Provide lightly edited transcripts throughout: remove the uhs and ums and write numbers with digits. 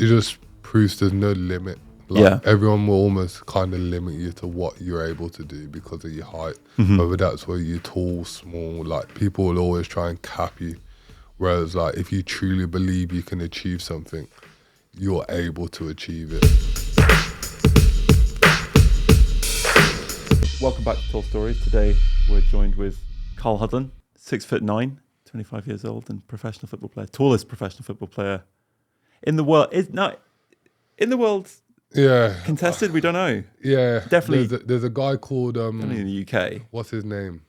just proves there's no limit. Everyone will almost kind of limit you to what you're able to do because of your height. Whether that's where you're tall, small, like people will always try and cap you. Whereas like if you truly believe you can achieve something, you're able to achieve it. Welcome back to Tall Stories. Today we're joined with Carl Hudlin, 6'9", 25 years old and professional football player, tallest professional football player in the world. In the world. Yeah. Contested? We don't know. Yeah. Definitely. There's a guy called... Only in the UK. What's his name?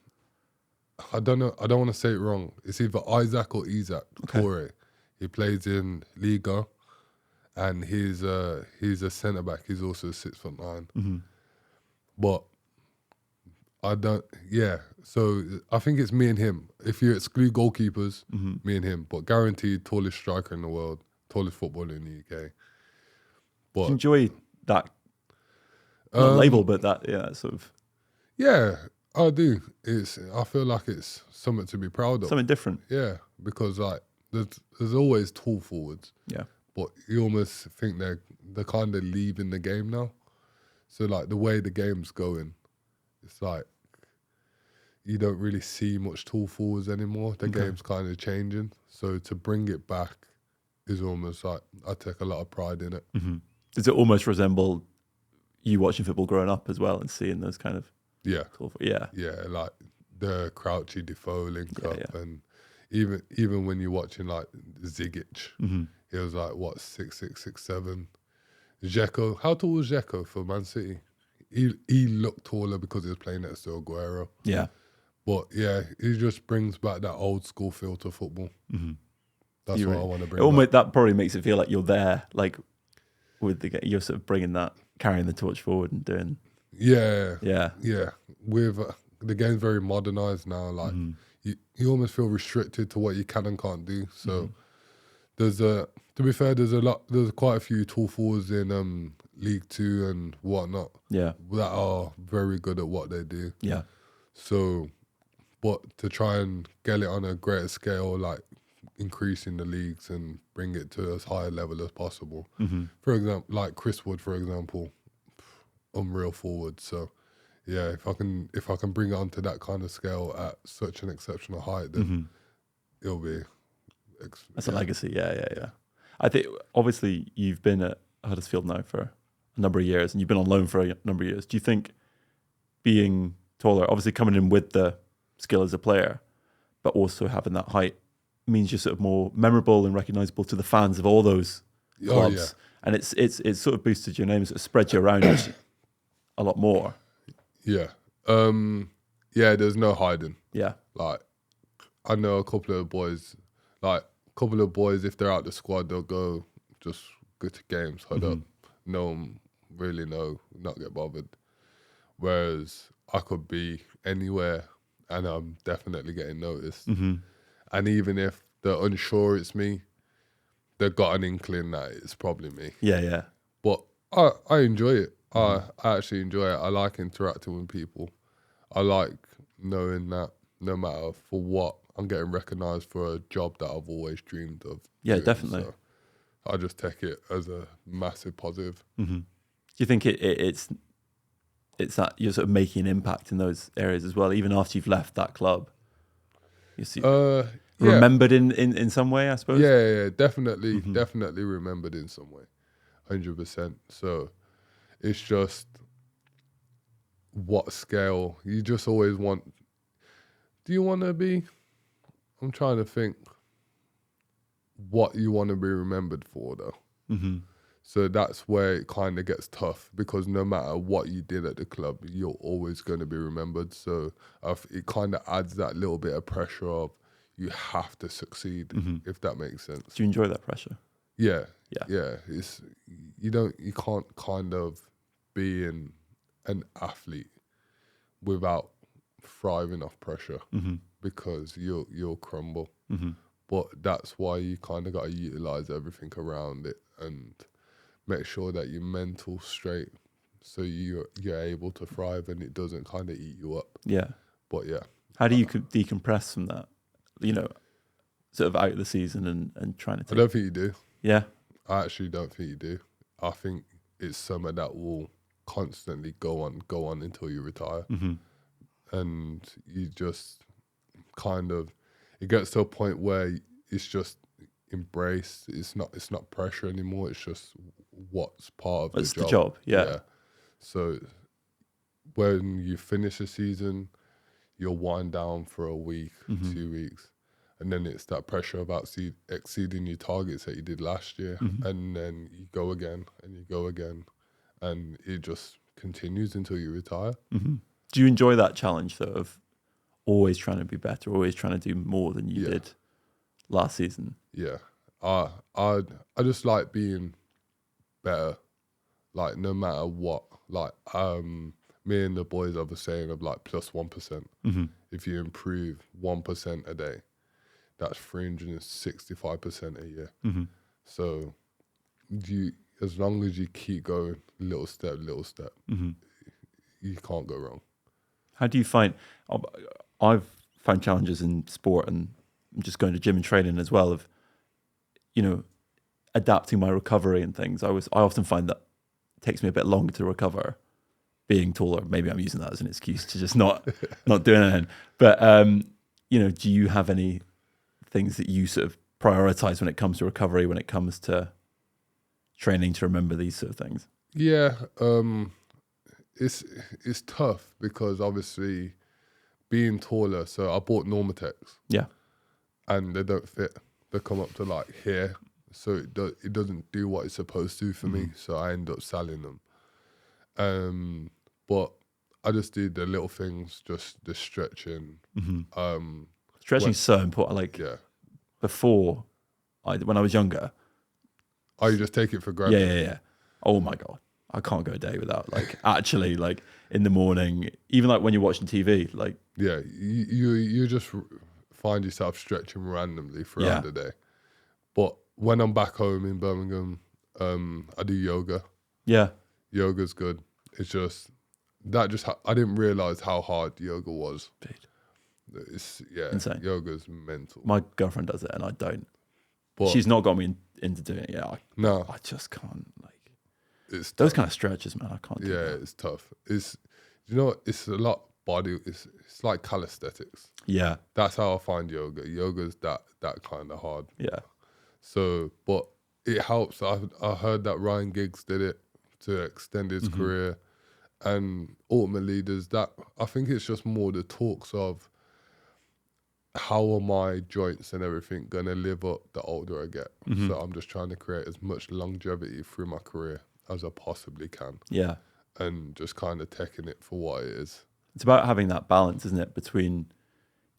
I don't know. I don't want to say it wrong. It's either Isaac or Isaac Toure. He plays in Liga and he's a centre-back. He's also 6'9". But I don't... Yeah. So I think it's me and him. If you exclude goalkeepers, me and him. But guaranteed tallest striker in the world. Tallest footballer in the UK. But, do you enjoy that not label, but that sort of... Yeah, I do. I feel like it's something to be proud of. Something different. Yeah, because like there's always tall forwards. Yeah. But you almost think they're kind of leaving the game now. So like the way the game's going, it's like you don't really see much tall forwards anymore. The game's kind of changing. So to bring it back is almost like I take a lot of pride in it. Does it almost resemble you watching football growing up as well and seeing those kind of... Yeah. Yeah, like the Crouchy Defoe link up, and even when you're watching like Zigic, he was like what 6'6", 6'7". Dzeko, how tall was Dzeko for Man City? He looked taller because he was playing next to Aguero. Yeah, but yeah, he just brings back that old school feel to football. That's what I want to bring. Almost, that probably makes it feel like you're there, like with the you're sort of bringing that, carrying the torch forward and doing. Yeah. With the game's very modernized now. Like you almost feel restricted to what you can and can't do. So there's to be fair, there's quite a few tall forwards in League Two and whatnot. Yeah, that are very good at what they do. Yeah. So, but to try and get it on a greater scale, like increasing the leagues and bring it to as high a level as possible. For example, like Chris Wood, for example. Unreal forward. So yeah, if I can bring it onto that kind of scale at such an exceptional height, then it'll be that's a legacy. Yeah. I think obviously you've been at Huddersfield now for a number of years and you've been on loan for a number of years. Do you think being taller, obviously coming in with the skill as a player, but also having that height means you're sort of more memorable and recognisable to the fans of all those clubs? And it's sort of boosted your name, sort of spread you around a lot more. Yeah. There's no hiding. Yeah. Like, I know a couple of boys, if they're out the squad, they'll go to games, head up. No one really know, not get bothered. Whereas I could be anywhere and I'm definitely getting noticed. And even if they're unsure it's me, they've got an inkling that it's probably me. Yeah. But I enjoy it. I actually enjoy it. I like interacting with people. I like knowing that no matter for what, I'm getting recognised for a job that I've always dreamed of. Yeah, doing. definitely. So I just take it as a massive positive. Do you think it's that you're sort of making an impact in those areas as well, even after you've left that club? You see, remembered in some way, I suppose? Yeah, definitely remembered in some way, 100%. So it's just what scale you just always want. Do you want to be? I'm trying to think what you want to be remembered for, though. So that's where it kind of gets tough because no matter what you did at the club, you're always going to be remembered. So it kind of adds that little bit of pressure of you have to succeed, if that makes sense. Do you enjoy that pressure? Yeah. It's you can't kind of be an athlete without thriving off pressure because you'll crumble. But that's why you kind of got to utilize everything around it and make sure that your mental straight so you're able to thrive and it doesn't kind of eat you up. Yeah. But yeah. How do you decompress from that? Sort of out of the season and trying to take... I don't think you do. Yeah. I actually don't think you do. I think it's something that will constantly go on until you retire. And you just kind of, it gets to a point where it's just embraced. It's not pressure anymore. It's just what's part of It's the the job. job, yeah. So when you finish a season, you'll wind down for a week, 2 weeks, and then it's that pressure about exceeding your targets that you did last year, and then you go again and you go again, and it just continues until you retire. Do you enjoy that challenge though of always trying to be better, always trying to do more than you did last season? Yeah, I just like being better, like no matter what. Like me and the boys have a saying of like plus 1%. If you improve 1% a day, that's 365% a year. So as long as you keep going little step, you can't go wrong. How do you find? I've found challenges in sport, and I'm just going to gym and training as well. Of adapting my recovery and things. I often find that it takes me a bit longer to recover. Being taller, maybe I'm using that as an excuse to just not doing anything. But do you have any things that you sort of prioritize when it comes to recovery? When it comes to training to remember these sort of things? Yeah, it's tough because obviously being taller. So I bought Normatecs. Yeah, and they don't fit. They come up to like here, so it doesn't do what it's supposed to for me. So I end up selling them. But I just do the little things, just the stretching. Stretching is so important. Like before, when I was younger. Oh, you just take it for granted. Yeah. Oh my God. I can't go a day without actually in the morning, even like when you're watching TV, yeah, you just find yourself stretching randomly throughout the day. But when I'm back home in Birmingham, I do yoga. Yeah, yoga's good. It's just I didn't realize how hard yoga was. It's insane. Yoga's mental. My girlfriend does it and I don't. But she's not got me into doing it yet. I just can't. It's those kind of stretches, man. I can't do that. Yeah, it's tough. It's a lot body. It's like calisthenics. Yeah, that's how I find yoga. Yoga's that kind of hard. Yeah. So, but it helps. I heard that Ryan Giggs did it to extend his career, and ultimately there's that. I think it's just more the talks of how are my joints and everything going to live up the older I get. So I'm just trying to create as much longevity through my career as I possibly can. Yeah. And just kind of taking it for what it is. It's about having that balance, isn't it, between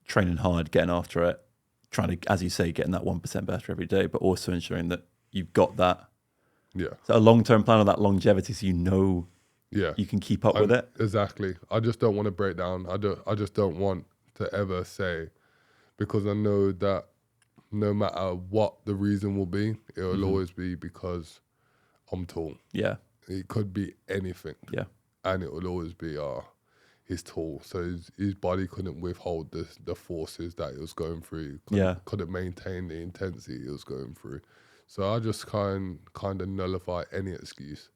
training hard, getting after it, trying to, as you say, getting that 1% better every day, but also ensuring that you've got that. Yeah. So a long-term plan of that longevity, so you can keep up with it. Exactly. I just don't want to break down. I just don't want to ever say, because I know that no matter what the reason will be, it will always be because I'm tall. Yeah. It could be anything. Yeah. And it will always be, he's tall. So his body couldn't withhold the forces that he was going through. Couldn't maintain the intensity he was going through. So I just kind of nullify any excuse.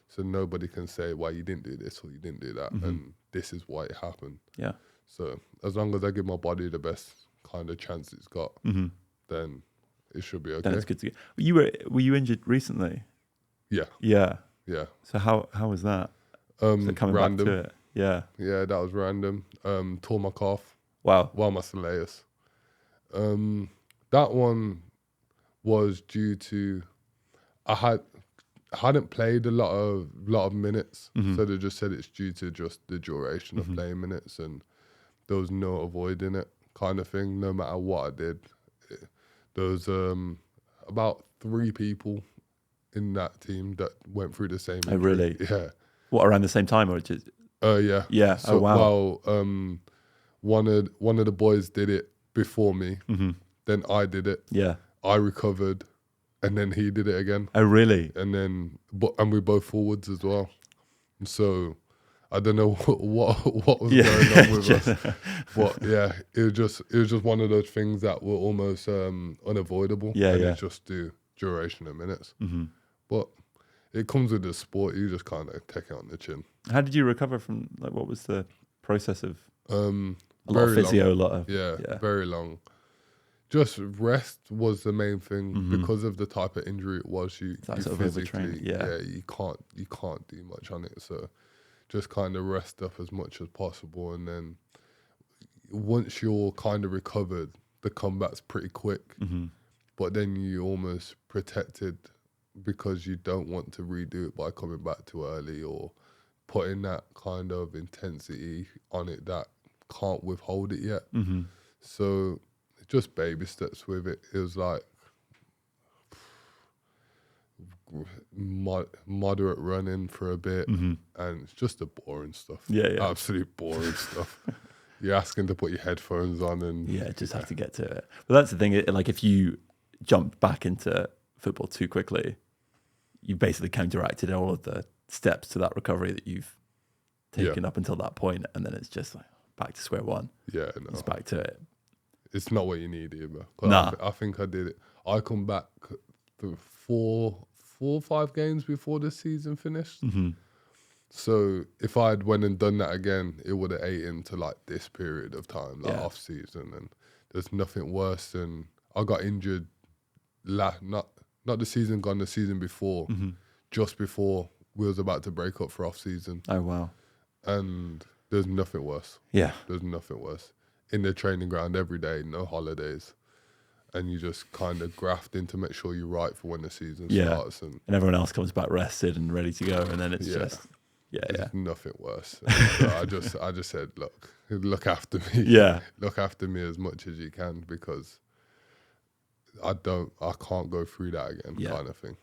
So nobody can say, well, you didn't do this or you didn't do that. And this is why it happened. Yeah. So as long as I give my body the best kind of chance it's got, then it should be okay. Then it's good to get. Were you injured recently? Yeah. Yeah. Yeah. So how was that? So coming random. back to it. Yeah. Yeah, that was random. Tore my calf. Wow. Well, my soleus. That one was due to I hadn't played a lot of minutes, so they just said it's due to just the duration of playing minutes, and there was no avoiding it kind of thing. No matter what I did, there was about 3 people in that team that went through the same injury. Oh, really? Yeah. What, around the same time or just? Yeah. Yeah. So, wow. Well, one of the boys did it before me. Then I did it. Yeah. I recovered, and then he did it again. Oh, really? And then, and we're both forwards as well. So I don't know what was going on with us, but yeah, it was just one of those things that were almost unavoidable. Yeah, and yeah. it's just due duration of minutes. Mm-hmm. But it comes with the sport. You just kind of take it on the chin. How did you recover from, like, what was the process of a lot of Very physio, long. a lot of... Yeah, Yeah. very long. Just rest was the main thing Mhm. because of the type of injury it was. You That sort of physically, overtraining, yeah. you can't do much on it. So just kind of rest up as much as possible, and then once you're kind of recovered, the comeback's pretty quick. Mm-hmm. But then you almost protected because you don't want to redo it by coming back too early or putting that kind of intensity on it that can't withhold it yet. Mm-hmm. So just baby steps with it. It was like moderate running for a bit, Mm-hmm. and it's just the boring stuff. Yeah, yeah. Absolute boring stuff. You're asking to put your headphones on and Just have to get to it. But that's the thing, like, if you jump back into football too quickly, you basically counteracted all of the steps to that recovery that you've taken up until that point, and then it's just like back to square one. Yeah, no. It's back to it. It's not what you need either. Nah. I think I did it. I come back for four or 5 games before the season finished. Mm-hmm. So if I had went and done that again, it would have ate into like this period of time, like Yeah. off season. And there's nothing worse than I got injured. Not the season gone, the season before, just before we was about to break up for off season. Oh, wow. And there's nothing worse. Yeah. There's nothing worse. In the training ground every day, no holidays. And you just kind of graft in to make sure you're right for when the season starts. And everyone else comes back rested and ready to go. And then it's just, there's nothing worse. So I just said, look after me. Yeah. Look after me as much as you can, because I can't go through that again, kind of thing.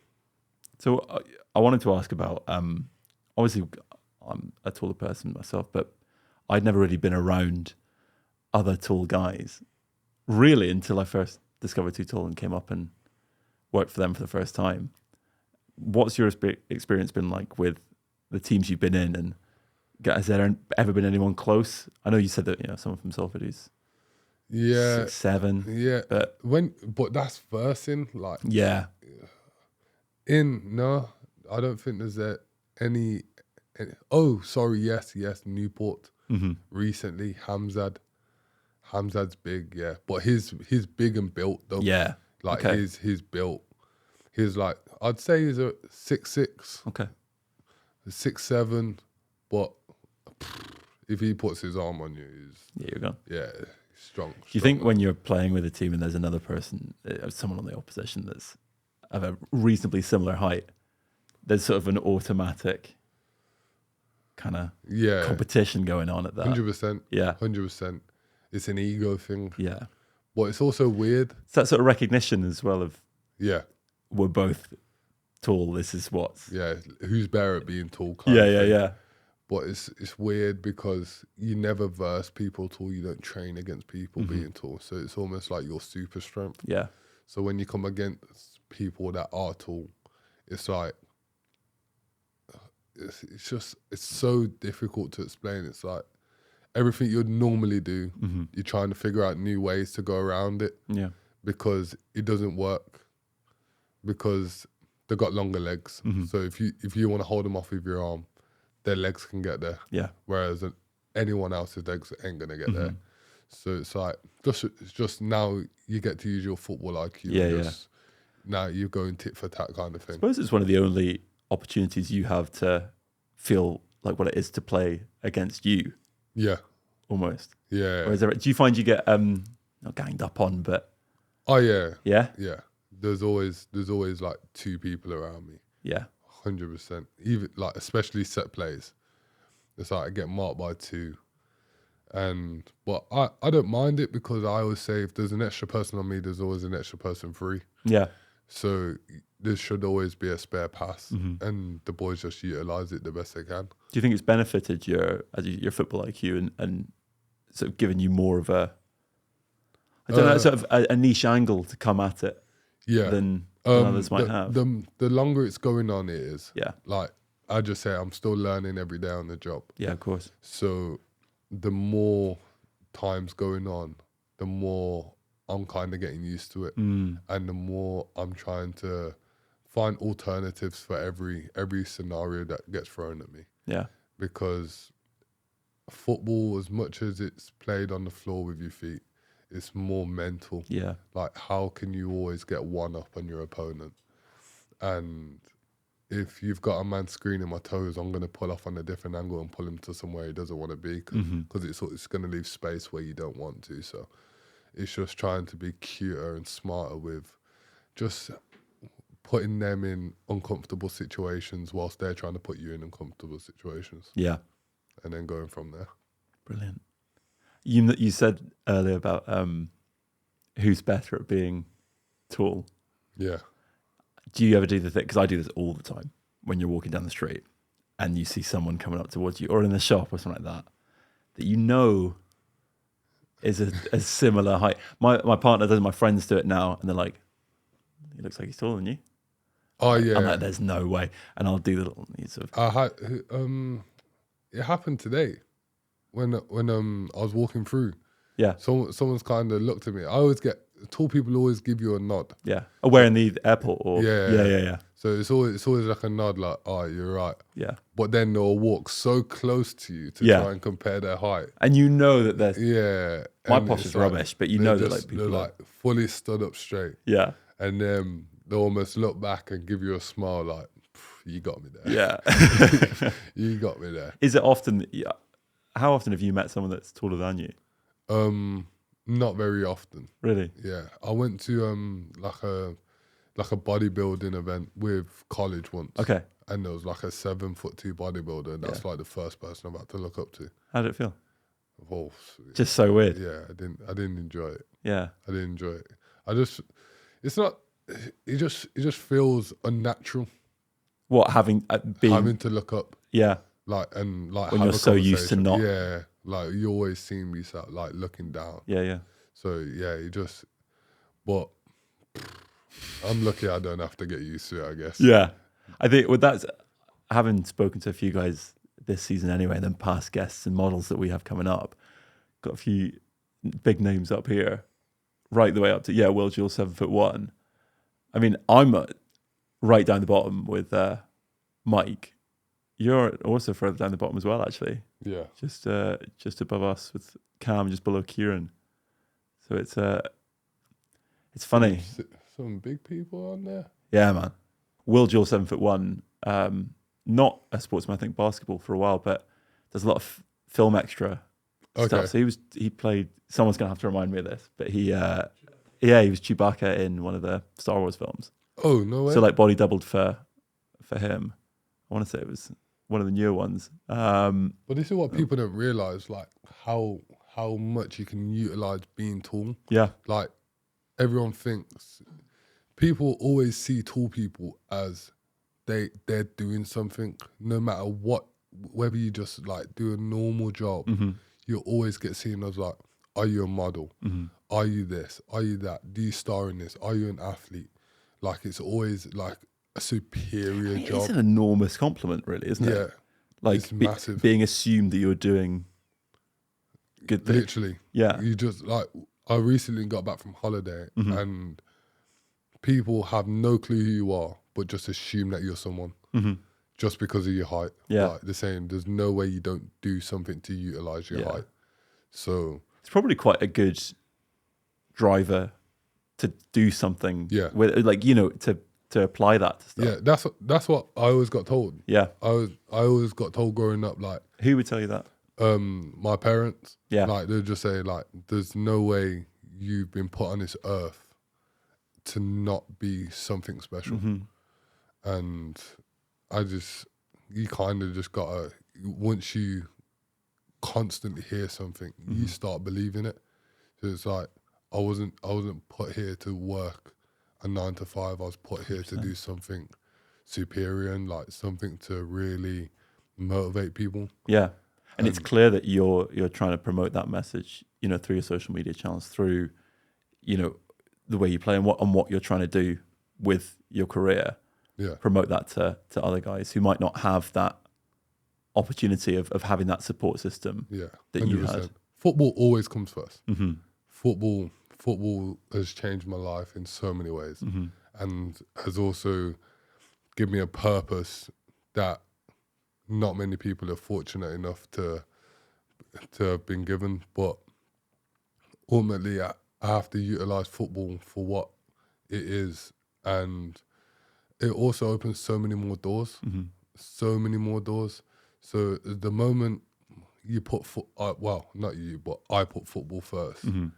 So I wanted to ask about, obviously I'm a taller person myself, but I'd never really been around other tall guys really until I first discovered Too Tall and came up and worked for them for the first time. What's your experience been like with the teams you've been in, and has there ever been anyone close? I know you said that, someone from Salford who's 6'7". Yeah. But that's versing, like. Yeah. No, I don't think there's any. Oh, sorry. Yes, Newport. Mm-hmm. Recently, Hamzad's big, yeah, but he's big and built though. Yeah, like okay. he's built. He's like, I'd say he's a 6'6". Okay. 6'7", but if he puts his arm on you, you're gone. Yeah, strong. Do you think when you're playing with a team and there's another person, someone on the opposition that's of a reasonably similar height, there's sort of an automatic kind of competition going on at that? 100%. Yeah. 100%. It's an ego thing. Yeah. But it's also weird. It's that sort of recognition as well of, we're both tall, this is what's... Yeah, who's better at being tall? Yeah. But it's weird because you never verse people tall. You don't train against people being tall. So it's almost like your super strength. Yeah. So when you come against people that are tall, it's like, it's so difficult to explain. It's like everything you'd normally do, you're trying to figure out new ways to go around it. Yeah. Because it doesn't work. Because they've got longer legs. So if you want to hold them off with your arm, their legs can get there. Yeah. Whereas anyone else's legs ain't gonna get there. So it's like just now you get to use your football IQ. Yeah. Now you're going tit for tat kind of thing. I suppose it's one of the only opportunities you have to feel like what it is to play against you. Yeah. Almost. Yeah. Or do you find you get not ganged up on, but oh yeah. Yeah? Yeah. There's always like 2 people around me. Yeah. 100%. Even like especially set plays. It's like I get marked by 2. But I don't mind it because I always say if there's an extra person on me, there's always an extra person free. Yeah. So there should always be a spare pass, and the boys just utilize it the best they can. Do you think it's benefited your football IQ and sort of given you more of a, I don't know, sort of a niche angle to come at it than others might have? The longer it's going on, it is. Yeah. Like I just say, I'm still learning every day on the job. Yeah, of course. So the more time's going on, the more I'm kind of getting used to it, Mm. and the more I'm trying to find alternatives for every scenario that gets thrown at me. Yeah. Because football, as much as it's played on the floor with your feet, it's more mental. Yeah. Like, how can you always get one up on your opponent? And if you've got a man screening my toes, I'm going to pull off on a different angle and pull him to somewhere he doesn't want to be, because it's going to leave space where you don't want to. So it's just trying to be cuter and smarter with just putting them in uncomfortable situations whilst they're trying to put you in uncomfortable situations. Yeah. And then going from there. Brilliant. You said earlier about who's better at being tall. Yeah. Do you ever do the thing? Because I do this all the time. When you're walking down the street and you see someone coming up towards you, or in the shop or something like that you know is a similar height. My partner does. My friends do it now, and they're like, "He looks like he's taller than you." Oh yeah. I'm like, "There's no way." And I'll do the little sort of. It happened today when I was walking through. Yeah. Someone's kind of looked at me. I always get tall people always give you a nod. Yeah. Where in the airport or yeah. So it's always like a nod, like, "Oh, you're right." Yeah. But then they'll walk so close to you to try and compare their height. And you know that there's my and posh it's is like, rubbish, but you know that just, like people they're are like fully stood up straight. Yeah. And then they almost look back and give you a smile, like, "You got me there." Yeah. You got me there. Is it often? Yeah. How often have you met someone that's taller than you? Not very often. Really? Yeah, I went to like a bodybuilding event with college once. Okay. And there was like a 7'2" bodybuilder, and that's like the first person I've had to look up to. How did it feel? Oh, Just so weird. yeah, I didn't enjoy it. Yeah. I didn't enjoy it. It just feels unnatural. What, having to look up, yeah, when you're so used to not. Yeah, like you always see me like looking down. Yeah. So yeah, but I'm lucky I don't have to get used to it, I guess. Yeah, I think with that, having spoken to a few guys this season anyway, and then past guests and models that we have coming up, got a few big names up here, right the way up to Will Jules 7'1". I mean, I'm right down the bottom with Mike. You're also further down the bottom as well, actually. Yeah. Just above us with Cam, just below Kieran. So it's funny. Some big people on there. Yeah, man. Will Jules 7'1". Not a sportsman, I think basketball for a while, but there's a lot of film extra stuff. So he played. Someone's gonna have to remind me of this, but he was Chewbacca in one of the Star Wars films. Oh, no way. So like body doubled for him. I want to say it was one of the newer ones. But this is what people don't realize, like how much you can utilize being tall. Yeah. Like everyone thinks, people always see tall people as they're doing something, no matter what, whether you just like do a normal job, you'll always get seen as like, are you a model? Are you this? Are you that? Do you star in this? Are you an athlete? Like it's always like a superior job. It's an enormous compliment, really, isn't it? Yeah. Like it's massive. Being assumed that you're doing good things. Literally. Yeah. You just like, I recently got back from holiday and people have no clue who you are, but just assume that you're someone just because of your height. Yeah. Like they're saying there's no way you don't do something to utilize your height. So it's probably quite a good driver to do something with, like, to apply that to stuff. Yeah, that's what I always got told. Yeah. I always got told growing up, like, who would tell you that? My parents. Yeah. Like they'd just say, like, there's no way you've been put on this earth to not be something special. And you kind of just gotta, once you constantly hear something, you start believing it. So it's like, I wasn't put here to work a 9 to 5. I was put here 100%. To do something superior and like something to really motivate people. Yeah. And it's clear that you're trying to promote that message, through your social media channels, through, the way you play and what you're trying to do with your career. Yeah. Promote that to other guys who might not have that opportunity of having that support system. Yeah. That 100%. You had. Football always comes first. Football football has changed my life in so many ways, Mm-hmm. and has also given me a purpose that not many people are fortunate enough to have been given. But ultimately, I have to utilize football for what it is, and it also opens so many more doors, Mm-hmm. so many more doors. So the moment you put well, not you, but I put football first, Mm-hmm.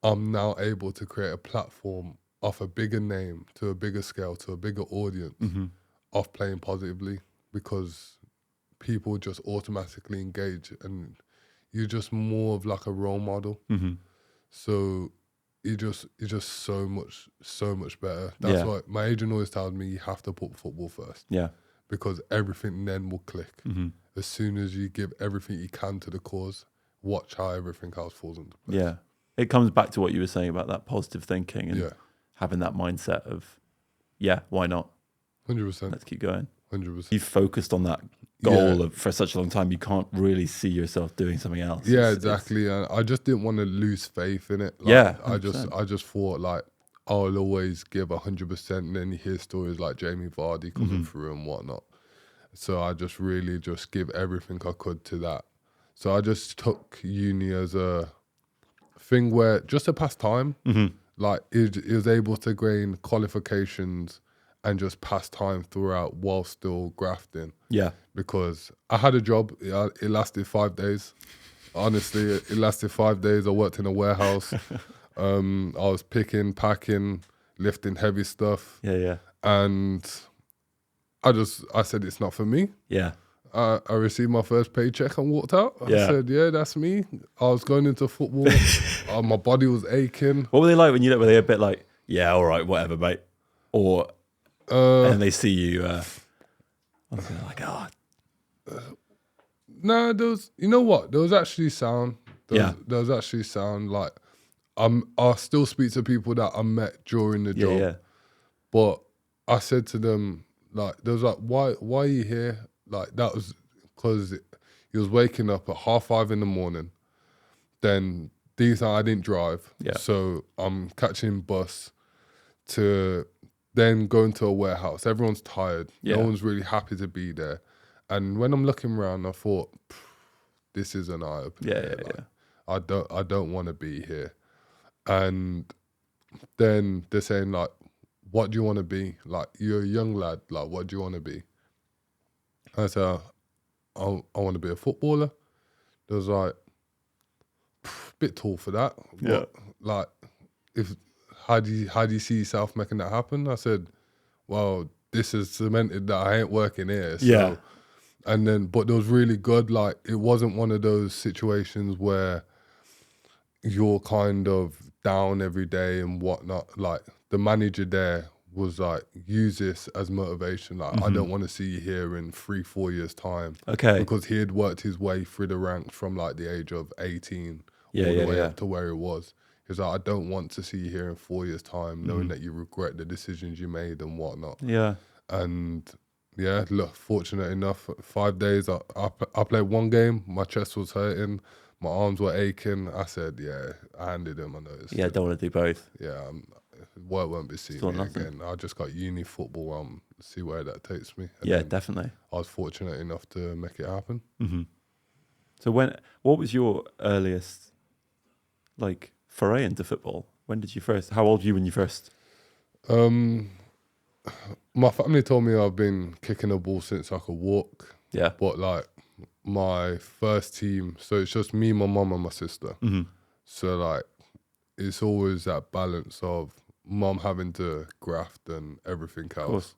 I'm now able to create a platform off a bigger name to a bigger scale to a bigger audience Mm-hmm. of playing positively, because people just automatically engage and you're just more of like a role model. Mm-hmm. So you're just so much better. That's Yeah. why my agent always tells me you have to put football first, Yeah. because everything then will click. Mm-hmm. As soon as you give everything you can to the cause, watch how everything else falls into place. Yeah. It comes back to what you were saying about that positive thinking and Yeah. having that mindset of, yeah, why not? 100%. Let's keep going. 100%. You've focused on that goal for such a long time, you can't really see yourself doing something else. Yeah, exactly. And I just didn't want to lose faith in it. Like, yeah, I 100%. just thought like I'll always give 100%, and then you hear stories like Jamie Vardy coming through and whatnot. So I just really just give everything I could to that. So I just took uni as a thing where just to pass time. Like it was able to gain qualifications and just pass time throughout while still grafting. Yeah. Because I had a job. It lasted 5 days. Honestly, it lasted 5 days. I worked in a warehouse. I was picking, packing, lifting heavy stuff. Yeah. And I said, it's not for me. Yeah. I received my first paycheck and walked out. I Yeah. said, yeah, that's me. I was going into football. My body was aching. What were they like when were they a bit like, yeah, all right, whatever, mate? Or, and they see you, like, oh. No, there was, you know what? There was actually sound. Yeah. There was actually sound. Like, I still speak to people that I met during the job. Yeah. But I said to them, like, there was like, why are you here? Like, that was because he was waking up at 5:30 in the morning. Then I didn't drive. Yeah. So I'm catching bus to then going to a warehouse. Everyone's tired. Yeah. No one's really happy to be there. And when I'm looking around, I thought, this is an eye opener. Yeah. I don't want to be here. And then they're saying like, what do you want to be? Like, you're a young lad. Like, what do you want to be? I said, I want to be a footballer. They was like, bit tall for that. Yeah. But like, how do you see yourself making that happen? I said, well, this is cemented that I ain't working here. So, Yeah. and then, but it was really good. Like, it wasn't one of those situations where you're kind of down every day and whatnot. Like, the manager there was like, use this as motivation. Like, I don't want to see you here in 3-4 years time. Okay. Because he had worked his way through the ranks from like the age of 18 all the way up to where he was. He was like, I don't want to see you here in 4 years time knowing that you regret the decisions you made and whatnot. Yeah. And yeah, look, fortunate enough, 5 days, I played one game, my chest was hurting, my arms were aching. I said, yeah, I handed him a notice. Yeah, don't want to do both. Yeah, work won't be seeing me again. I just got uni football, see where that takes me. And yeah, definitely. I was fortunate enough to make it happen. So what was your earliest, like, foray into football? How old were you when you first? My family told me I've been kicking a ball since I could walk. Yeah. But like my first team, so it's just me, my mum and my sister. So like it's always that balance of mum having to graft and everything else.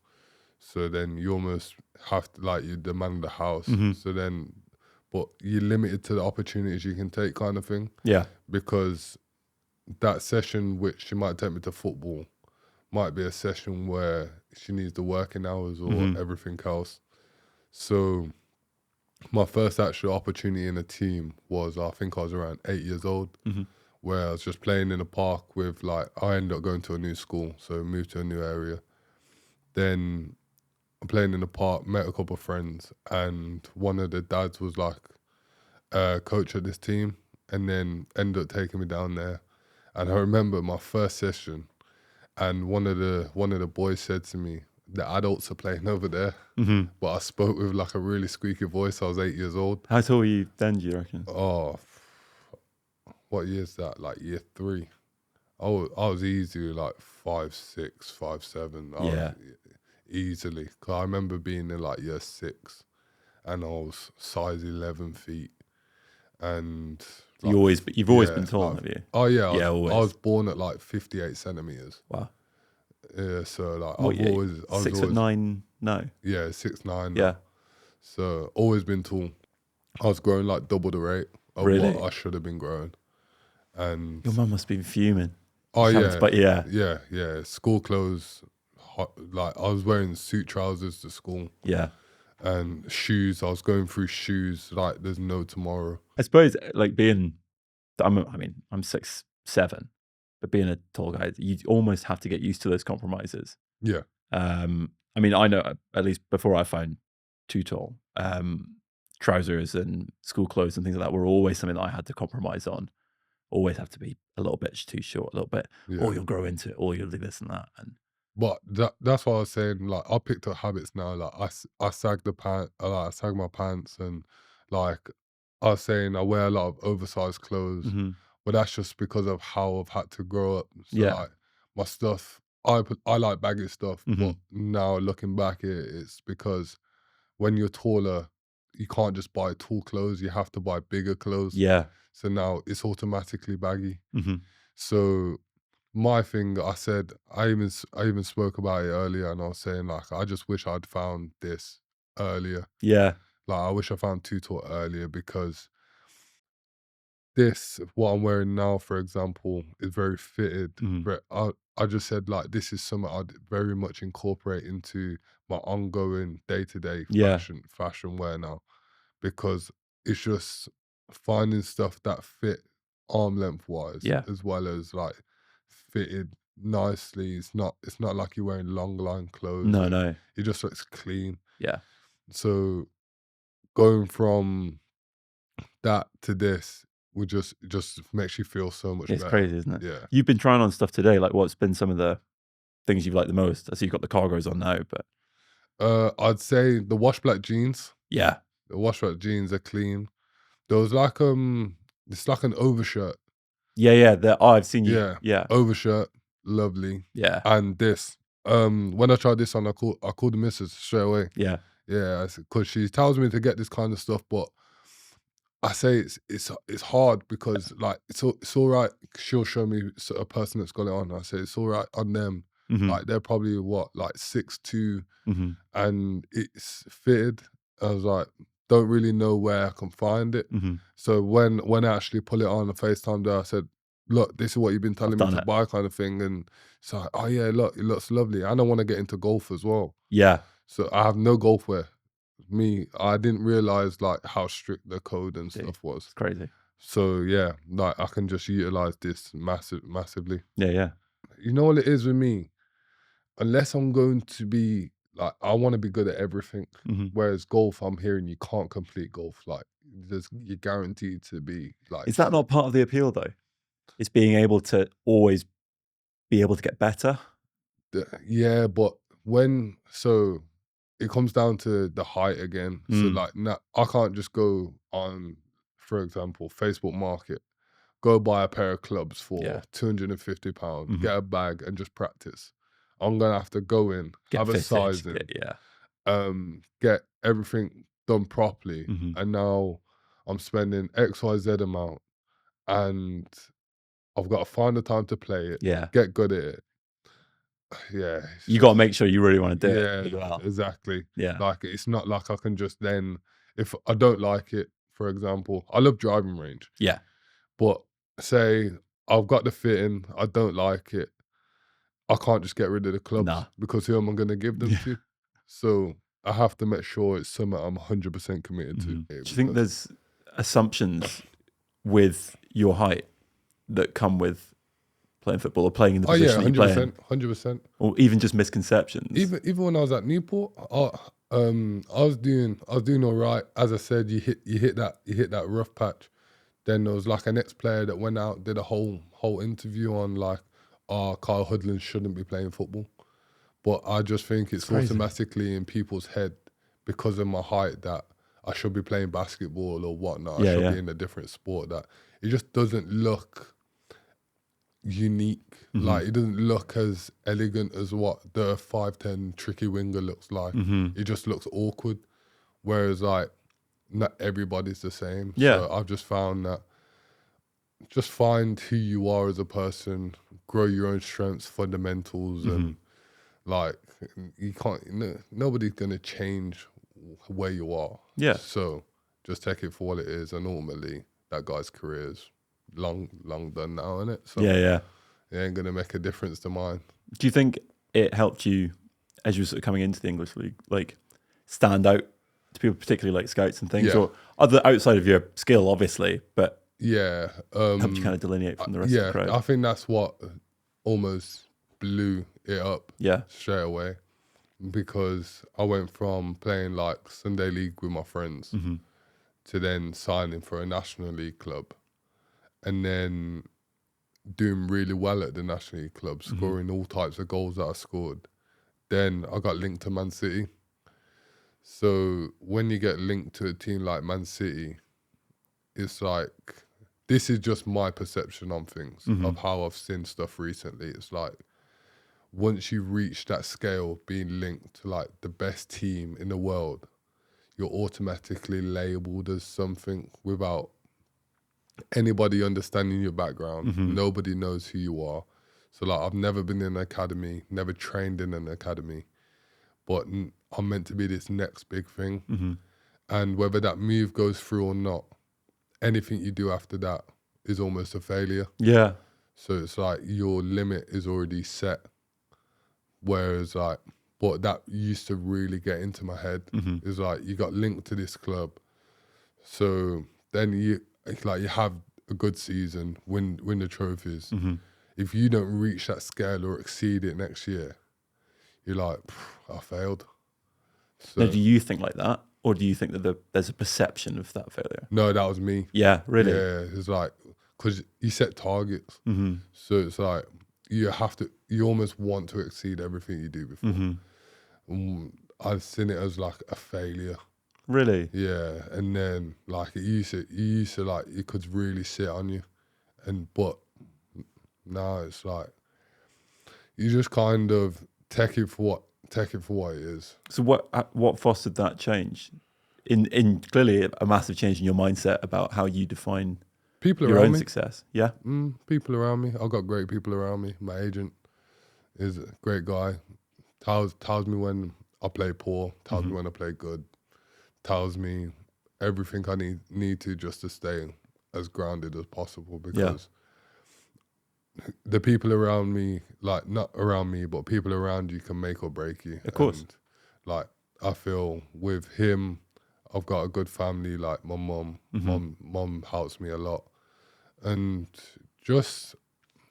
So then you almost have to, like, you demand the house. So then, but you're limited to the opportunities you can take, kind of thing. Yeah. Because that session which she might take me to football might be a session where she needs the working hours or everything else. So my first actual opportunity in a team was, I think I was around 8 years old, where I was just playing in a park with, like, I ended up going to a new school, so moved to a new area. Then I'm playing in the park, met a couple of friends, and one of the dads was like a coach of this team, and then ended up taking me down there. And I remember my first session, and one of the boys said to me, "The adults are playing over there," but I spoke with like a really squeaky voice. I was 8 years old. How tall were you then, do you reckon? Oh, what year is that? Like year 3. I was easily like 5'6", 5'7". I was easily. 'Cause I remember being in like year 6, and I was size 11 feet, and like, You've always yeah, been tall, like, have you? oh yeah, Yeah, I always. was born at like 58 centimeters. Wow. Yeah, so like What, I was 6'9"? No. yeah 6'9" Yeah. now. So always been tall. I was growing like double the rate of Really? what I should have been growing. And Your mum must have been fuming. oh yeah, But yeah. yeah. School clothes, like I was wearing suit trousers to school, Yeah. and shoes. I was going through shoes like there's no tomorrow. I suppose like I'm 6'7", but being a tall guy, you almost have to get used to those compromises. Yeah, I mean, I know at least before I found too tall, trousers and school clothes and things like that were always something that I had to compromise on. Always have to be a little bit too short, a little bit, yeah. or you'll grow into it, or you'll do this and that. And But that's what I was saying. Like I picked up habits now. Like I sag the pant, like I sag my pants, and like I was saying, I wear a lot of oversized clothes. But that's just because of how I've had to grow up. So yeah, like my stuff, I like baggy stuff. But now looking back, it's because when you're taller, you can't just buy tall clothes. You have to buy bigger clothes. yeah, So now it's automatically baggy. So my thing, I said, I even spoke about it earlier, and I was saying like, I just wish I'd found this earlier. yeah, Like I wish I found Two Tort earlier, because this, what I'm wearing now, for example, is very fitted. But I just said like, this is something I'd very much incorporate into my ongoing day-to-day yeah, fashion wear now, because it's just finding stuff that fit arm length wise, yeah. as well as like fitted nicely. It's not like you're wearing long line clothes, No, and no, it just looks clean. yeah. So going from that to this would just makes you feel so much It's better. crazy, isn't it? Yeah. You've been trying on stuff today. Like, what's been some of the things you've liked the most? I see you've got the cargos on now, but I'd say the wash black jeans. yeah, The wash black jeans are clean. There was like it's like an overshirt. yeah. I've seen you. Yeah. Yeah, Overshirt, lovely. yeah, And this. When I tried this on, I called the missus straight away. yeah, Yeah, because she tells me to get this kind of stuff, but I say it's hard, because like it's all right. She'll show me a person that's got it on. I say it's all right on them. Like they're probably what, like 6'2", and it's fitted. I was like, don't really know where I can find it. So when I actually pull it on the FaceTime there, I said, look, this is what you've been telling me done to it. buy, kind of thing. And it's like, oh yeah, look, it looks lovely. And I want to get into golf as well. Yeah, So I have no golf wear. I didn't realize like how strict the code and dude, stuff was. it's crazy. So yeah, like I can just utilize this massively. Yeah, yeah, You know what it is with me? Unless I'm going to be like, I want to be good at everything. Whereas golf, I'm hearing you can't complete golf. Like you're guaranteed to be like. Is that not part of the appeal though? It's being able to always be able to get better. Yeah, but it comes down to the height again. So like now, I can't just go on, for example, Facebook Market, go buy a pair of clubs for £250, get a bag and just practice. I'm gonna have to go in, have a sizing, get everything done properly, and now I'm spending XYZ amount, and I've got to find the time to play it, Yeah, get good at it. Yeah, you got to make sure you really want to do it as yeah, well. exactly. Yeah, Like it's not like I can just then, if I don't like it, for example, I love driving range, yeah, but say I've got the fitting, I don't like it, I can't just get rid of the clubs, nah. because who am I going to give them to? So I have to make sure it's something I'm 100% committed to. Do you think there's assumptions with your height that come with playing football or playing in the position that you play in? 100%. Or even just misconceptions? Even when I was at Newport, I was doing all right. As I said, you hit that rough patch. Then there was like an ex-player that went out, did a whole interview on like, oh, Kyle Hudlin shouldn't be playing football. But I just think it's automatically in people's head because of my height that I should be playing basketball or whatnot. I should be in a different sport. That it just doesn't look unique. Like it doesn't look as elegant as what the 5'10" tricky winger looks like. It just looks awkward. Whereas like not everybody's the same. Yeah. So I've just found that just find who you are as a person, grow your own strengths, fundamentals, and like you can't. Nobody's gonna change where you are. Yeah. So just take it for what it is, and ultimately that guy's career is long done now, isn't it? So Yeah. it ain't gonna make a difference to mine. Do you think it helped you as you were sort of coming into the English league, like stand out to people, particularly like scouts and things, or other outside of your skill, obviously, but helped you kind of delineate from the rest of the crowd? I think that's what almost blew it up straight away, because I went from playing like Sunday league with my friends to then signing for a National League club, and then doing really well at the National League club, scoring all types of goals that I scored. Then I got linked to Man City. So when you get linked to a team like Man City, it's like, this is just my perception on things, of how I've seen stuff recently. It's like, once you reach that scale, being linked to like the best team in the world, you're automatically labeled as something without anybody understanding your background. Nobody knows who you are. So like, I've never been in an academy, never trained in an academy, but I'm meant to be this next big thing. And whether that move goes through or not, anything you do after that is almost a failure. Yeah. So it's like your limit is already set. Whereas like, but that used to really get into my head. It's like, you got linked to this club. So then you have a good season, win the trophies. If you don't reach that scale or exceed it next year, you're like, I failed. So, now, do you think like that? Or do you think that there's a perception of that failure? no, that was me. Yeah, really? Yeah, it's like, because you set targets. So it's like, you almost want to exceed everything you do before. I've seen it as like a failure. Really? Yeah, and then like you used to like, it could really sit on you, but now it's like, you just kind of take it for what it is. So what fostered that change? In clearly a massive change in your mindset about how you define People your around own me. success. Yeah. People around me. I've got great people around me. My agent is a great guy. Tells me when I play poor, tells me when I play good, tells me everything I need to just to stay as grounded as possible, because the people around me, like not around me, but people around you can make or break you. Of course. And like, I feel with him, I've got a good family. Like my mom, mom helps me a lot, and just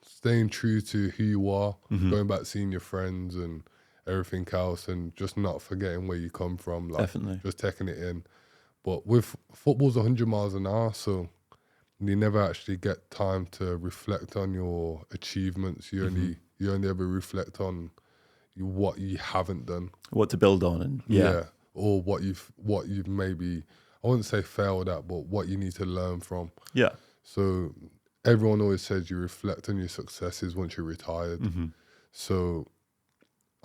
staying true to who you are, going back seeing your friends and everything else, and just not forgetting where you come from. Like, Definitely. just taking it in. But with football's 100 miles an hour, so you never actually get time to reflect on your achievements. You only ever reflect on what you haven't done. What to build on, and or what you've maybe, I wouldn't say failed at, but what you need to learn from. Yeah. So everyone always says you reflect on your successes once you're retired. So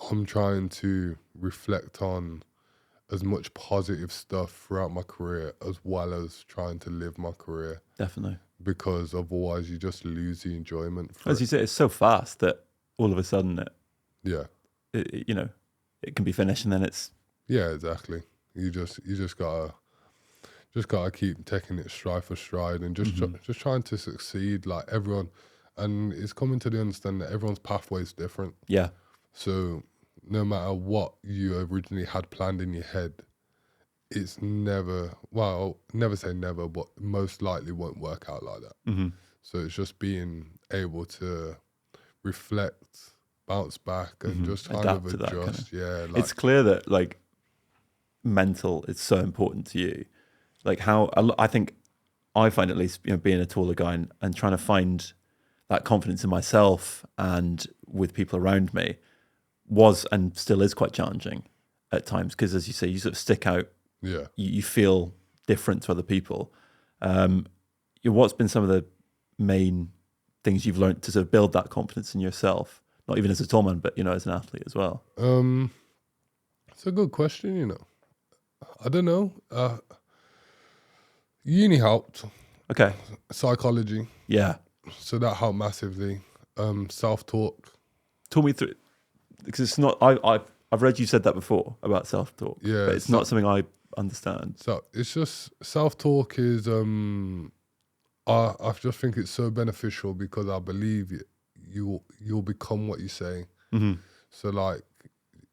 I'm trying to reflect on as much positive stuff throughout my career, as well as trying to live my career. Definitely. Because otherwise you just lose the enjoyment. As you say, it's so fast that all of a sudden it can be finished, and then it's... Yeah, exactly. You just gotta keep taking it stride for stride, and just trying to succeed like everyone. And it's coming to the understanding that everyone's pathway is different. Yeah. So no matter what you originally had planned in your head, it's never say never, but most likely won't work out like that. So it's just being able to reflect, bounce back, and just kind Adapt of to that adjust. kind of... Like, it's clear that like mental is so important to you. Like how I think I find, at least, being a taller guy and trying to find that confidence in myself and with people around me was and still is quite challenging at times, because, as you say, you sort of stick out. Yeah. You feel different to other people. What's been some of the main things you've learned to sort of build that confidence in yourself, not even as a tall man, but as an athlete as well? It's a good question. I don't know. Uni helped. Okay. Psychology. Yeah. So that helped massively. Self-talk. Talk me through, because it's not. I've read you said that before about self-talk. Yeah, but it's not something I understand. So it's just self-talk is. I just think it's so beneficial because I believe you'll become what you say. Mm-hmm. So like,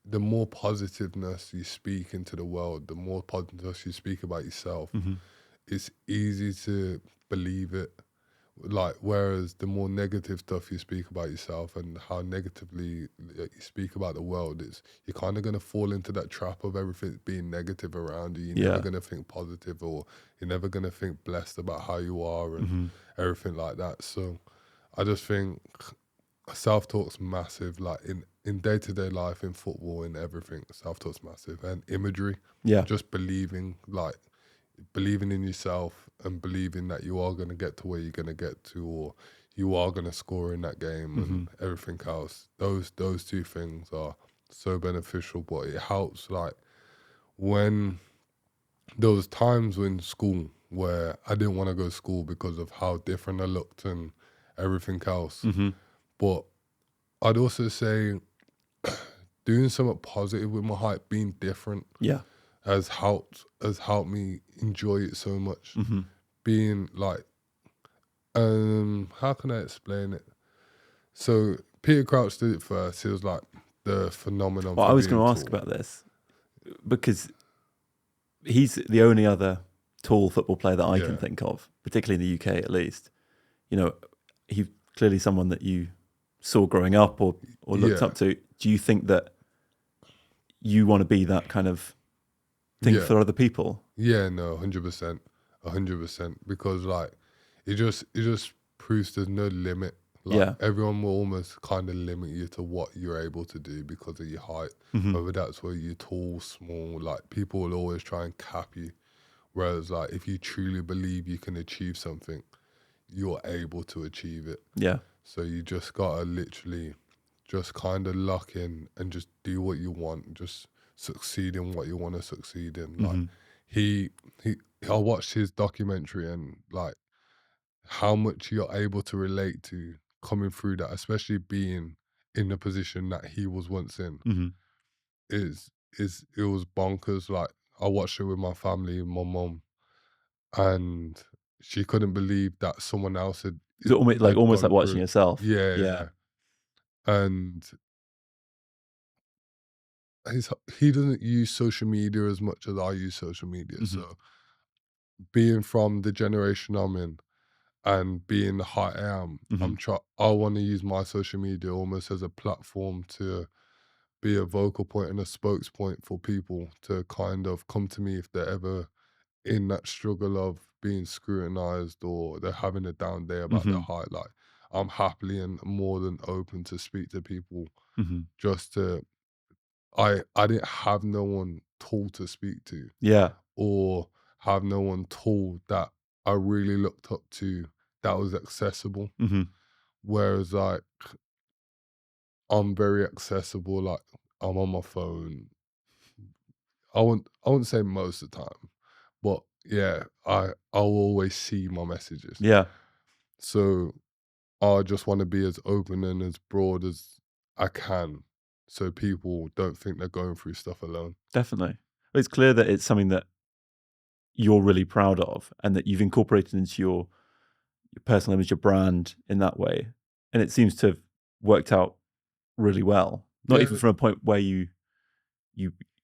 the more positiveness you speak into the world, the more positiveness you speak about yourself, Mm-hmm. it's easy to believe it. Like, whereas the more negative stuff you speak about yourself and how negatively you speak about the world, you're kind of going to fall into that trap of everything being negative around you. You're never going to think positive, or you're never going to think blessed about how you are and everything like that. So I just think self-talk's massive, like in day-to-day life, in football, in everything. Self-talk's massive. And imagery, just believing in yourself and believing that you are going to get to where you're going to get to, or you are going to score in that game and everything else. Those two things are so beneficial, but it helps, like, when there was times in school where I didn't want to go to school because of how different I looked and everything else. But I'd also say doing something positive with my height, being different, has helped me enjoy it so much. Being like, how can I explain it? So Peter Crouch did it first. He was like the phenomenon. Well, I was going to ask about this because he's the only other tall football player that I can think of, particularly in the UK at least. He's clearly someone that you saw growing up or looked up to. Do you think that you want to be that kind of thing for other people? Yeah, no, 100%, 100%. Because like, it just proves there's no limit. Like, everyone will almost kind of limit you to what you're able to do because of your height. Whether that's where you're tall, small, like, people will always try and cap you. Whereas like, if you truly believe you can achieve something, you're able to achieve it. Yeah. So you just gotta literally just kind of lock in and just do what you want, just succeed in what you want to succeed in. Like, I watched his documentary, and like, how much you're able to relate to coming through that, especially being in the position that he was once in, is it was bonkers. Like, I watched it with my family, my mom, and she couldn't believe that someone else had So almost like watching yourself. Yeah. And he doesn't use social media as much as I use social media. So being from the generation I'm in and being the height I am, I want to use my social media almost as a platform to be a vocal point and a spokespoint for people to kind of come to me if they're ever in that struggle of being scrutinized or they're having a down day about their height. Like, I'm happily and more than open to speak to people. Just to, I didn't have no one tall to speak to, or have no one tall that I really looked up to that was accessible. Whereas like, I'm very accessible. Like, I'm on my phone. I wouldn't say most of the time, but yeah, I'll always see my messages. So I just want to be as open and as broad as I can, so people don't think they're going through stuff alone. Definitely. It's clear that it's something that you're really proud of and that you've incorporated into your personal image, your brand in that way. And it seems to have worked out really well. Not even from a point where you,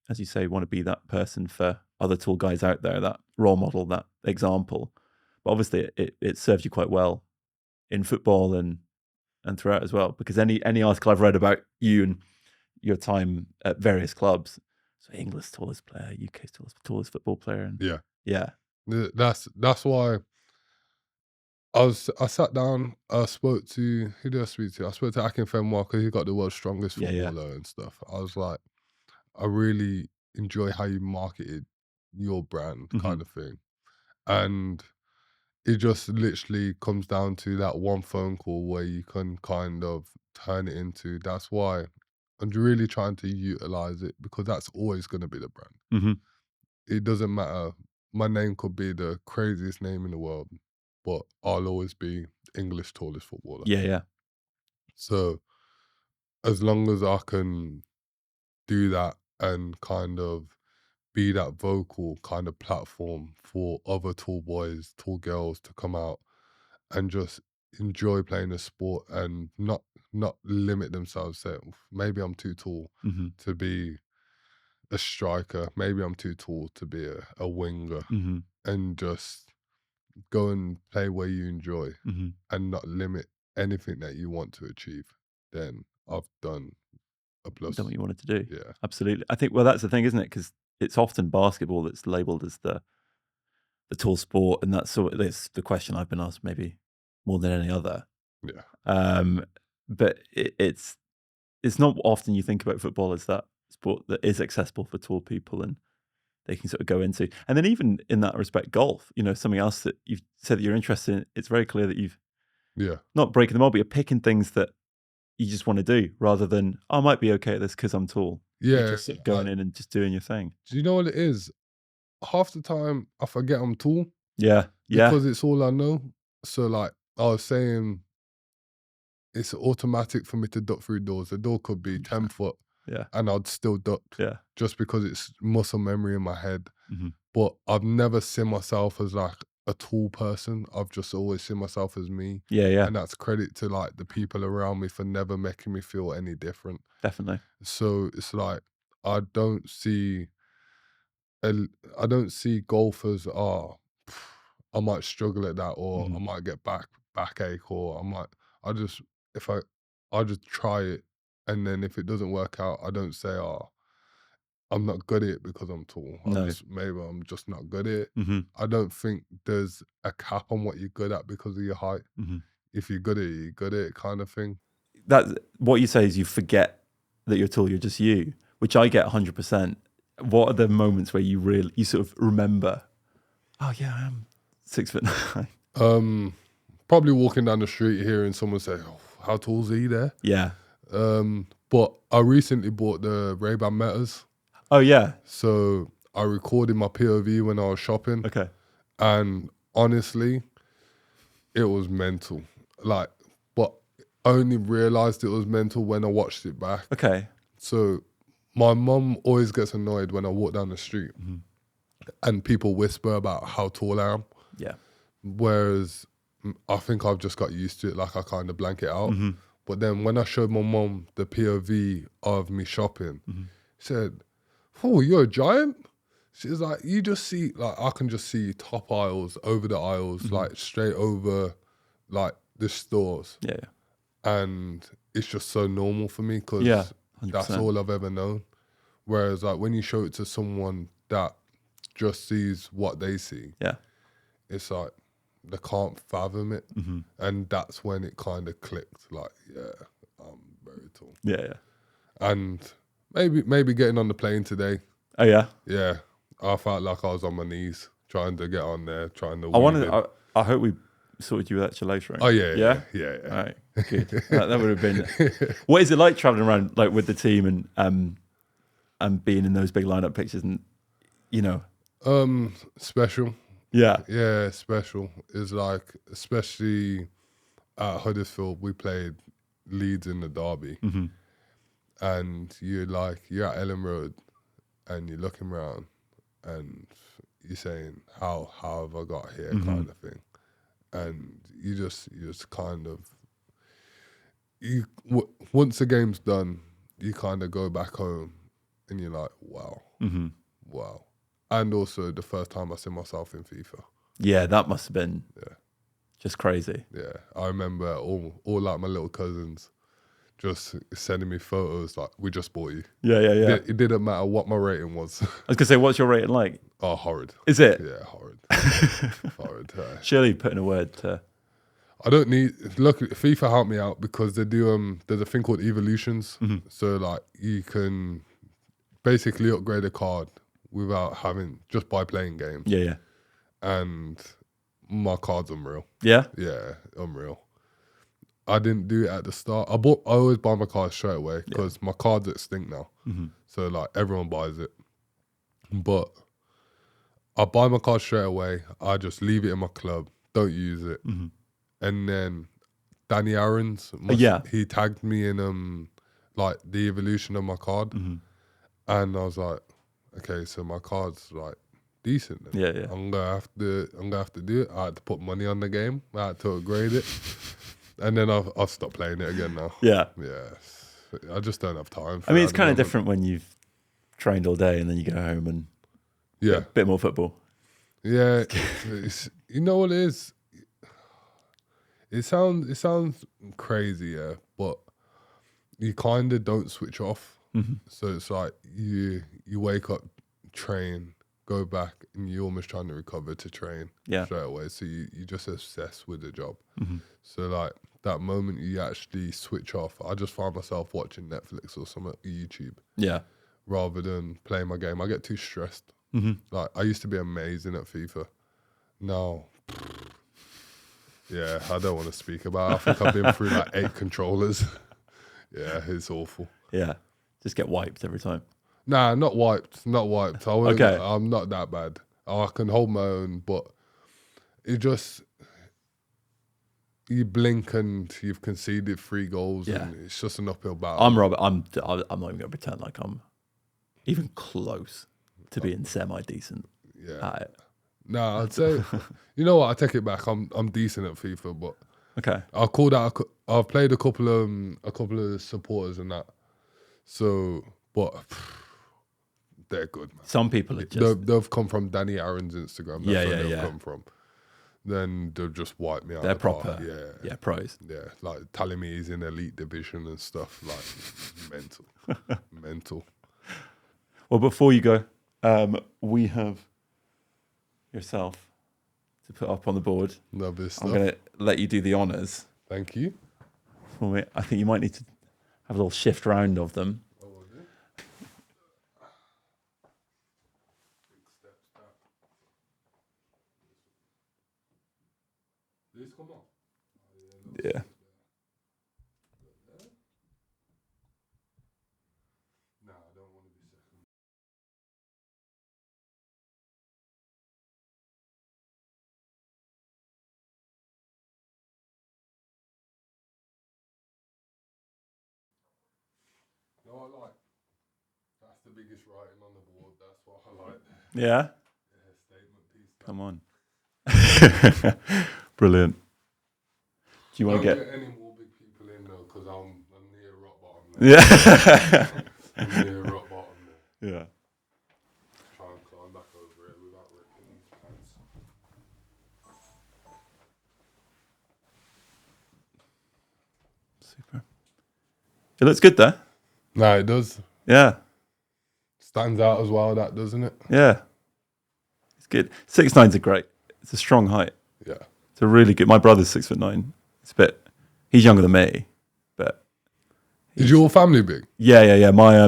as you say, want to be that person for other tall guys out there, that role model, that example. But obviously it serves you quite well in football and throughout as well. Because any article I've read about you and your time at various clubs, so England's tallest player, UK's tallest football player, and That's why I sat down, I spoke to who did I speak to? I spoke to Akin Fenwa because he got the world's strongest Yeah, yeah. footballer and stuff. I was like, I really enjoy how you marketed your brand Hmm. kind of thing. And it just literally comes down to that one phone call where you can kind of turn it into that's why I'm really trying to utilize it because that's always going to be the brand. Hmm. It doesn't matter. My name could be the craziest name in the world, but I'll always be English tallest footballer. Yeah, yeah. So as long as I can do that and kind of be that vocal kind of platform for other tall boys, tall girls to come out and just enjoy playing the sport and not limit themselves. Say, maybe I'm too tall Hmm. to be a striker. Maybe I'm too tall to be a winger, Hmm. and just go and play where you enjoy Hmm. and not limit anything that you want to achieve. Then I've done a Done what plus. you wanted to do. Yeah, Absolutely. I think, well, that's the thing, isn't it? Because it's often basketball that's labeled as the tall sport, and that's the question I've been asked maybe more than any other. yeah, Um, but it's not often you think about football as that sport that is accessible for tall people and they can sort of go into. And then even in that respect, golf, something else that you've said that you're interested in, it's very clear that you've yeah, not breaking the mold, but you're picking things that you just want to do rather than, "Oh, I might be okay at this because I'm tall." You're yeah. just sort of going in and just doing your thing. Do you know what it is? Half the time I forget I'm tall Yeah. Yeah. because it's all I know. So like I was saying, it's automatic for me to duck through doors. The door could be 10 100%. foot Yeah. and I'd still duck Yeah. just because it's muscle memory in my head. Hmm. But I've never seen myself as like a tall person. I've just always seen myself as me. Yeah. Yeah. And that's credit to like the people around me for never making me feel any different. Definitely. So it's like I don't see el- I don't see golfers I might struggle at that or Hmm. I might get backache or I just if I just try it and then if it doesn't work out I don't say I'm not good at it because I'm tall. No. Maybe I'm just not good at it. Hmm. I don't think there's a cap on what you're good at because of your height. Hmm. If you're good at it, you're good at it kind of thing. That what you say is you forget that you're tall. You're just you, which I get 100%. What are the moments where you sort of remember? Oh yeah, I am 6'9". Probably walking down the street hearing someone say, oh, how tall's he there? Yeah. But I recently bought the Ray-Ban Metas. Oh yeah. So I recorded my POV when I was shopping. Okay. And honestly, it was mental. Like, but I only realized it was mental when I watched it back. Okay. So my mum always gets annoyed when I walk down the street Hmm. and people whisper about how tall I am. Yeah. Whereas I think I've just got used to it, like I kind of blank it out. Hmm. But then when I showed my mum the POV of me shopping, Hmm. she said, oh, you're a giant? She's like, you just see, like, I can just see top aisles, over the aisles, Hmm. like straight over, like the stores. Yeah. And it's just so normal for me because Yeah. that's 100%. all I've ever known. Whereas, like, when you show it to someone that just sees what they see, Yeah. it's like they can't fathom it. Hmm. And that's when it kind of clicked. Like, yeah, I'm very tall. Yeah. Yeah. And maybe getting on the plane today, Oh yeah. yeah, I felt like I was on my knees trying to get on there, trying to I weave wanted. in. I hope we sorted you out your lace ring. Oh yeah, Yeah. yeah. All right. Good. That would have been. What is it like traveling around like with the team and being in those big lineup pictures and Special. Yeah. Yeah, special. It's like, especially at Huddersfield, we played Leeds in the derby, Hmm. and you're at Ellen Road, and you're looking around, and you're saying, "How have I got here?" Hmm. kind of thing, and you just kind of once the game's done, you kind of go back home, and you're like, "Wow, Hmm. wow." And also the first time I see myself in FIFA. Yeah, that must have been Yeah. just crazy. Yeah, I remember all like my little cousins just sending me photos like, we just bought you. Yeah, yeah, yeah. It didn't matter what my rating was. I was gonna say, what's your rating like? Oh, horrid. Is it? Yeah, horrid. Horrid. Surely putting a word to I don't need. Look, FIFA helped me out because they do. There's a thing called evolutions. So like you can basically upgrade a card without having just by playing games. Yeah. And my card's unreal. Yeah. Yeah, unreal. I didn't do it at the start. I always buy my cards straight away because my card's extinct now. So like everyone buys it. But I buy my card straight away. I just leave it in my club. Don't use it. And then Danny Aaron's, he tagged me in like the evolution of my card. And I was like, okay, so my card's like decent then. Yeah. I'm gonna have to do it. I had to put money on the game. I had to upgrade it. And then I'll stop playing it again now. Yeah. Yeah. I just don't have time for I mean, it's kind of different when you've trained all day and then you go home and a bit more football. Yeah. You know what it is? It sounds crazy, yeah, but you kind of don't switch off. So it's like you wake up, train, go back, and you're almost trying to recover to train straight away. So you just obsessed with the job. So like that moment you actually switch off, I just find myself watching Netflix or some YouTube. Yeah. Rather than playing my game. I get too stressed. Like I used to be amazing at FIFA. Now, yeah, I don't want to speak about it. I think I've been through like 8 controllers. Yeah, it's awful. Yeah. Just get wiped every time. Nah, not wiped. I'm not that bad. I can hold my own, but it just, you blink and you've conceded 3 goals and it's just an uphill battle. I'm Robert. I'm not even going to pretend like I'm even close to being semi-decent at it. Nah, I'd say, you know what? I take it back. I'm decent at FIFA, but okay. I've played a couple of supporters and that. So, but they're good, man. Some people are just they've come from Danny Aaron's Instagram. That's where they've come from. Then they'll just wipe me out. They're proper. Yeah, pros. Yeah, like telling me he's in elite division and stuff. Like mental. Well, before you go, we have yourself to put up on the board. Love this stuff. I'm going to let you do the honours. Thank you. For me. I think you might need to have a little shift round of them. Oh, was it? Big steps back. Did this come off? Yeah. No, I don't want to be second. No, I like. That's the biggest writing on the board. That's what I like. Yeah? Yeah, statement piece. Come on. Brilliant. Do you want to get any more big people in though? Because I'm near rock bottom. There. I'm near rock bottom. There. Yeah. Try and climb back over it without ripping these pants. Super. It looks good there. No, it does. Yeah. Stands out as well, that doesn't it? Yeah. It's good. 6'9's a great. It's a strong height. Yeah. It's a really good. My brother's 6'9". It's a bit. He's younger than me, but. Is your family big? Yeah. My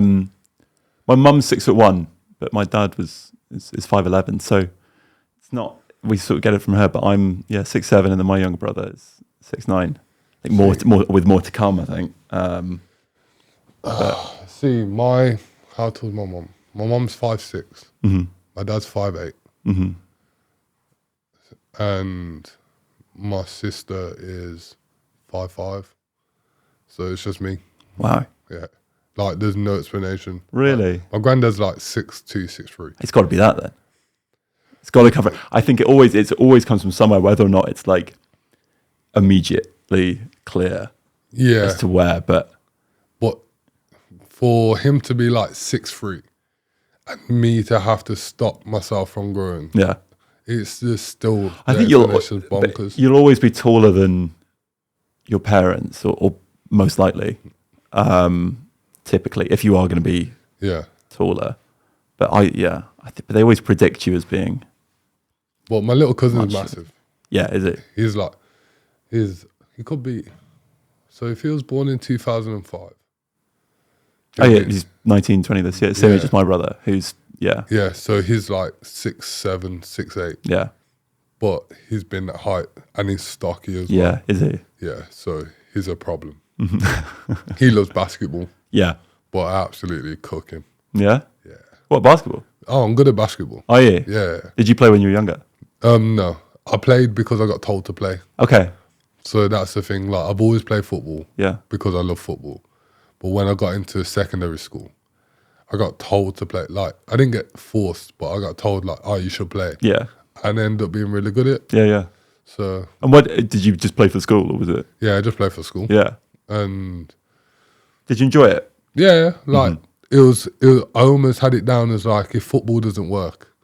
mum's 6'1", but my dad is 5'11". So it's not. We sort of get it from her, but I'm 6'7", and then my younger brother is 6'9". I think more to come. I think. See, how tall is my mum? My mum's 5'6". My dad's 5'8". And my sister is 5'5". So it's just me. Wow. Yeah. Like there's no explanation. Really? Like, my granddad's like 6'2", 6'3". It's got to be that then. It's got to cover. I think it always comes from somewhere, whether or not it's like immediately clear as to where. But for him to be like 6'3", and me to have to stop myself from growing, it's just still. I think you'll always be taller than your parents, or most likely, typically, if you are going to be taller. But but they always predict you as being. Well, my little cousin's massive. Yeah, is it? He's like, He could be. So if he was born in 2005. Oh yeah, he's 19, 20 this year. Same age as my brother, who's Yeah, so he's like 6'7", 6'8". Yeah. But he's been that height and he's stocky as well. Yeah, is he? Yeah, so he's a problem. He loves basketball. Yeah. But I absolutely cook him. Yeah? Yeah. What, basketball? Oh, I'm good at basketball. Oh yeah. Yeah. Did you play when you were younger? No. I played because I got told to play. Okay. So that's the thing. Like I've always played football. Yeah. Because I love football. But when I got into secondary school, I got told to play. Like I didn't get forced, but I got told like, oh, you should play. Yeah. And I ended up being really good at it. Yeah, yeah. So. And what did you just play for school, or was it? Yeah, I just played for school. Yeah. And. Did you enjoy it? Yeah, like it was. I almost had it down as like if football doesn't work,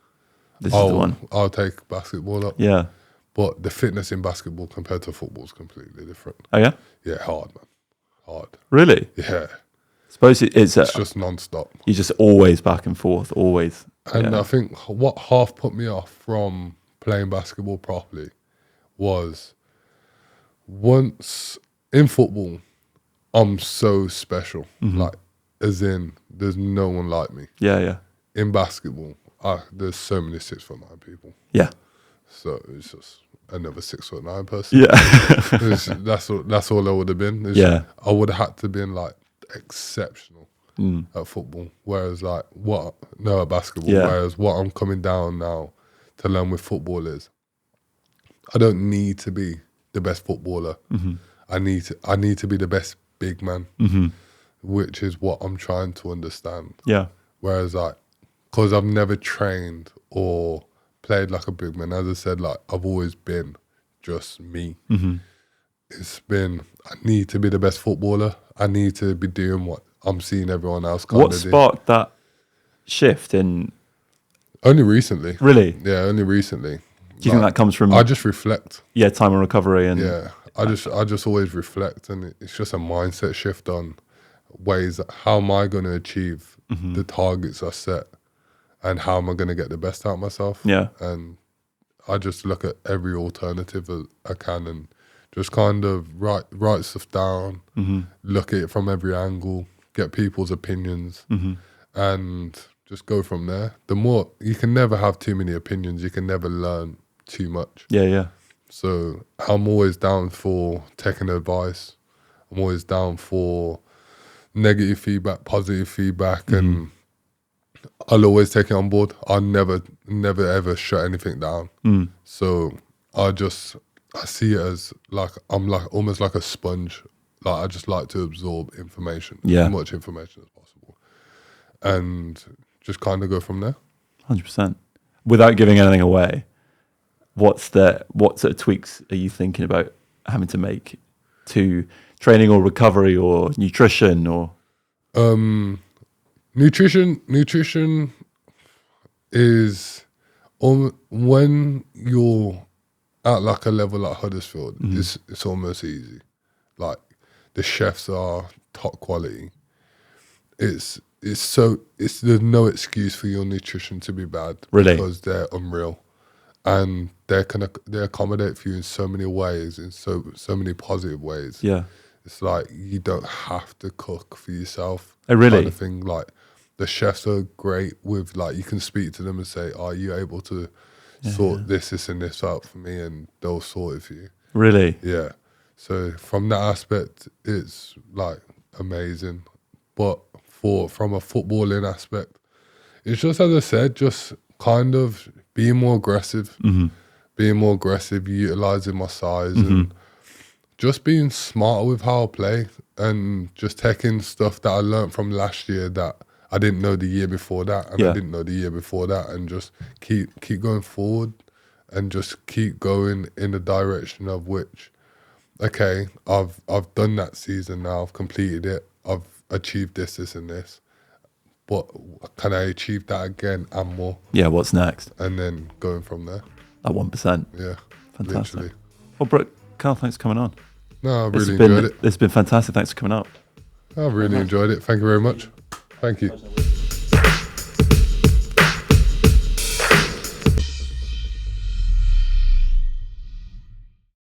This is the one. I'll take basketball up. Yeah. But the fitness in basketball compared to football is completely different. Oh yeah. Yeah, hard, man. Hard. Really? Yeah. Suppose it's just non-stop. You're just always back and forth, always. And I think what half put me off from playing basketball properly was once in football, I'm so special. Like, as in, there's no one like me. Yeah, yeah. In basketball, there's so many 6'9" people. Yeah. So it's just another 6'9" person. Yeah. that's all I would have been. I would have had to been like exceptional at football. Whereas like at basketball. Yeah. Whereas what I'm coming down now to learn with football is I don't need to be the best footballer. I need to be the best big man, which is what I'm trying to understand. Yeah. Whereas like, because I've never trained or played like a big man, as I said, like I've always been just me. It's been, I need to be the best footballer. I need to be doing what I'm seeing everyone else kind of do. What sparked that shift in? Only recently. Really? Yeah, only recently. Do you think that comes from? I just reflect. Yeah, time and recovery and. Yeah, I just always reflect, and it's just a mindset shift on ways that how am I going to achieve the targets I set, and how am I going to get the best out of myself? Yeah, and I just look at every alternative I can and just kind of write stuff down, look at it from every angle, get people's opinions, and just go from there. The more you can never have too many opinions, you can never learn too much. Yeah, yeah. So I'm always down for taking advice. I'm always down for negative feedback, positive feedback, and I'll always take it on board. I'll never ever shut anything down. So I see it as like I'm like almost like a sponge. Like I just like to absorb information, as much information as possible, and just kind of go from there. 100%. Without giving anything away, what sort of tweaks are you thinking about having to make to training or recovery or nutrition or? Nutrition is when you're at like a level like Huddersfield, it's almost easy. Like the chefs are top quality. There's no excuse for your nutrition to be bad. Really? Because they're unreal. And they accommodate for you in so many ways, in so many positive ways. Yeah. It's like you don't have to cook for yourself. Oh, really? Kind of thing. Like the chefs are great with like you can speak to them and say, "Are you able to sort this and this out for me?" And they'll sort it for you. Really? Yeah. So from that aspect, it's like amazing. But from a footballing aspect, it's just as I said, just kind of being more aggressive, utilizing my size, and just being smarter with how I play, and just taking stuff that I learned from last year that I didn't know the year before that, and I didn't know the year before that, and just keep going forward, and just keep going in the direction of which, okay, I've done that season now, I've completed it, I've achieved this, and this. But can I achieve that again and more? Yeah, what's next? And then going from there. At 1%. Yeah. Fantastic. Literally. Well, Brooke, Carl, thanks for coming on. No, I really enjoyed it. It's been fantastic. Thanks for coming up. I really enjoyed it. Thank you very much. Thank you.